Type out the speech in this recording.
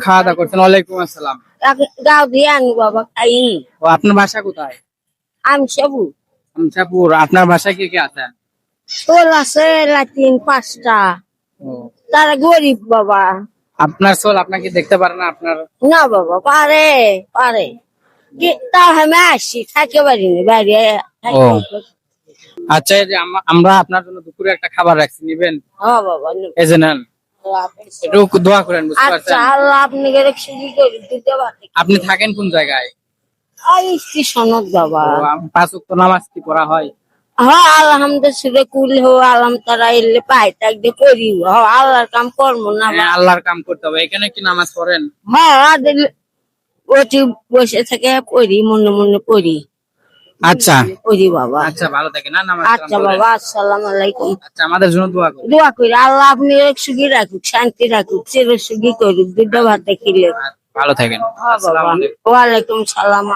খাওয়া দাওয়া করছেন? ওয়ালাইকুম আসসালাম। গাও দিয়ে আনু বাবা খাই। ও আপনার বাসা কোথায়? আমি সবু শামসাপুর। আপনার বাসায় কে কে আছেন? তোল আছে লাতিন 5টা। ও তারা গরিব বাবা। আপনার সোল আপনাকে দেখতে পারে না আপনার? না বাবা পারে পারে তাও আমি আসি থাকতে পারিনি বাইরে। ও আচ্ছা, এই যে আমরা আপনার জন্য দুপুরে একটা খাবার রাখছি, নিবেন? হ্যাঁ বাবা এই যে নেন, একটু দোয়া করেন, বুঝতে আচ্ছা পারছেন? আল্লাহ আপনি সুযোগ করে দিতে পারে। আপনি থাকেন কোন জায়গায়? এই স্টেশনত বাবা। ও, 5 ওয়াক্ত নামাজ কি পড়া হয়? হ্যাঁ আলহামদুলিল্লাহ কুল হো আলম তারা এলে পাই থাকতে করি। হ্যাঁ আল্লাহর কাম করবো না হ্যাঁ, আল্লাহর কাম করতে হবে। এখানে কি নামাজ পড়েন? হ্যাঁ ওটি বসে থেকে পড়ি মনে মনে পড়ি। আচ্ছা পড়ি বাবা। আচ্ছা, ভালো থাকে না, নামাজ কালাম আচ্ছা পড়েন। বাবা আসসালামু আলাইকুম। আচ্ছা, আমাদের জন্য দোয়া করুন। দোয়া করি আল্লাহ আপনি সুখী রাখুক শান্তি রাখুক চির সুখী করুক দুধ ভাত খেলে। ভালো থাকেন। হ্যাঁ আসসালামু বাবা আলাইকুম। ওয়ালাইকুম সালাম।